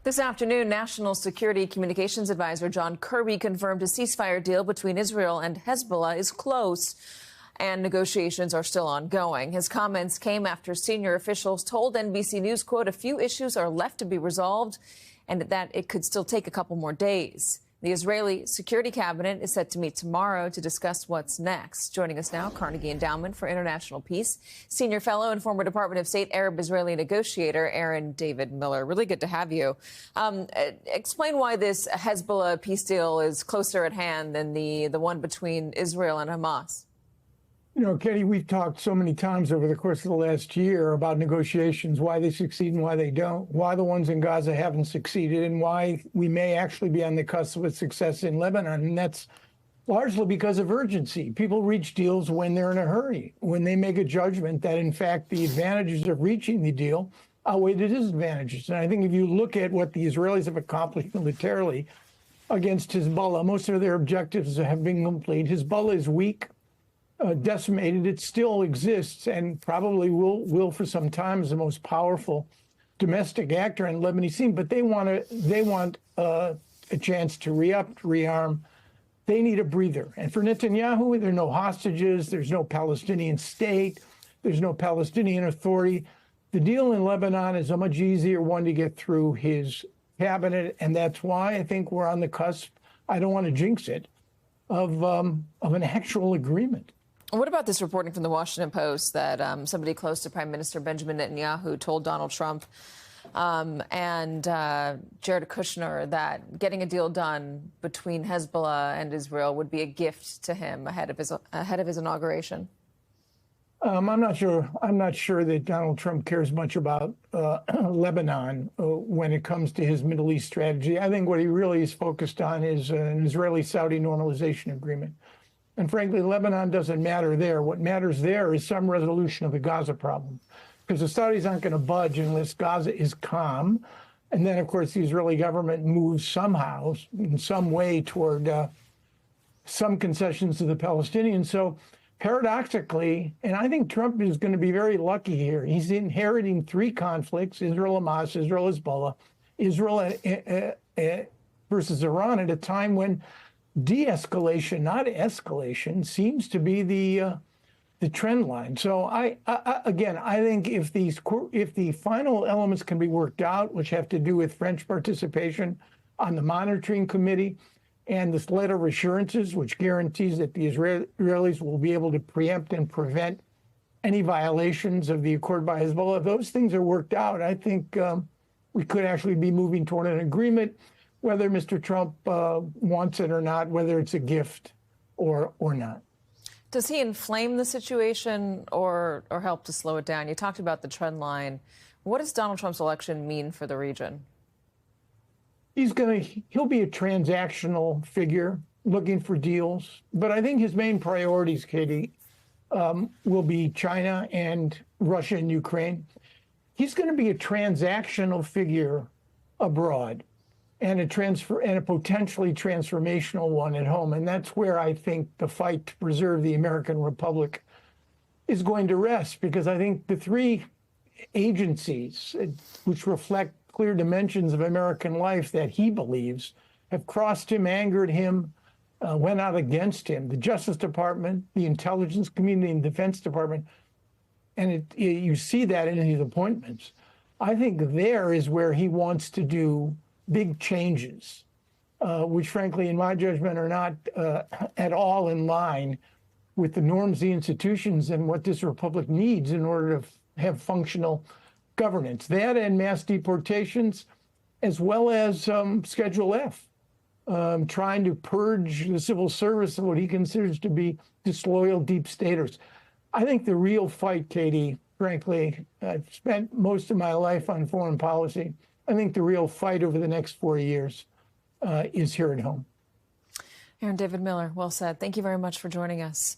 This afternoon, National Security Communications Advisor John Kirby confirmed a ceasefire deal between Israel and Hezbollah is close, and negotiations are still ongoing. His comments came after senior officials told NBC News, quote, a few issues are left to be resolved and that it could still take a couple more days. The Israeli Security Cabinet is set to meet tomorrow to discuss what's next. Joining us now, Carnegie Endowment for International Peace, Senior Fellow and former Department of State Arab-Israeli negotiator Aaron David Miller. Really good to have you. Explain why this Hezbollah peace deal is closer at hand than the one between Israel and Hamas. You know, Katie, we've talked so many times over the course of the last year about negotiations, why they succeed and why they don't, why the ones in Gaza haven't succeeded, and why we may actually be on the cusp of success in Lebanon. And that's largely because of urgency. People reach deals when they're in a hurry, when they make a judgment that, in fact, the advantages of reaching the deal outweigh the disadvantages. And I think if you look at what the Israelis have accomplished militarily against Hezbollah, most of their objectives have been complete. Hezbollah is weak. Decimated. It still exists and probably will for some time as the most powerful domestic actor in the Lebanese scene. But they want a chance to re-up, rearm. They need a breather. And for Netanyahu, there are no hostages. There's no Palestinian state. There's no Palestinian Authority. The deal in Lebanon is a much easier one to get through his cabinet, and that's why I think we're on the cusp. I don't want to jinx it, of an actual agreement. What about this reporting from the Washington Post that somebody close to Prime Minister Benjamin Netanyahu told Donald Trump and Jared Kushner that getting a deal done between Hezbollah and Israel would be a gift to him ahead of his inauguration? I'm not sure that Donald Trump cares much about Lebanon when it comes to his Middle East strategy. I think what he really is focused on is an Israeli-Saudi normalization agreement. And frankly, Lebanon doesn't matter there. What matters there is some resolution of the Gaza problem, because the Saudis aren't going to budge unless Gaza is calm. And then, of course, the Israeli government moves somehow, in some way, toward some concessions to the Palestinians. So paradoxically, and I think Trump is going to be very lucky here, he's inheriting three conflicts: Israel-Hamas, Israel-Hezbollah, Israel versus Iran, at a time when de-escalation, not escalation, seems to be the trend line. So I think if the final elements can be worked out, which have to do with French participation on the monitoring committee and this letter of assurances, which guarantees that the Israelis will be able to preempt and prevent any violations of the accord by Hezbollah, if those things are worked out, I think we could actually be moving toward an agreement, whether Mr. Trump wants it or not, whether it's a gift or not. Does he inflame the situation or help to slow it down? You talked about the trend line. What does Donald Trump's election mean for the region? He'll be a transactional figure looking for deals. But I think his main priorities, Katie, will be China and Russia and Ukraine. He's going to be a transactional figure abroad, and a potentially transformational one at home. And that's where I think the fight to preserve the American Republic is going to rest, because I think the three agencies which reflect clear dimensions of American life that he believes have crossed him, angered him, went out against him: the Justice Department, the Intelligence Community, and Defense Department. And you see that in his appointments. I think there is where he wants to do big changes, which frankly, in my judgment, are not at all in line with the norms, the institutions, and what this republic needs in order to have functional governance. That and mass deportations, as well as Schedule F, trying to purge the civil service of what he considers to be disloyal deep staters. I think the real fight, Katie, frankly, I've spent most of my life on foreign policy. I think the real fight over the next 4 years is here at home. Aaron David Miller, well said. Thank you very much for joining us.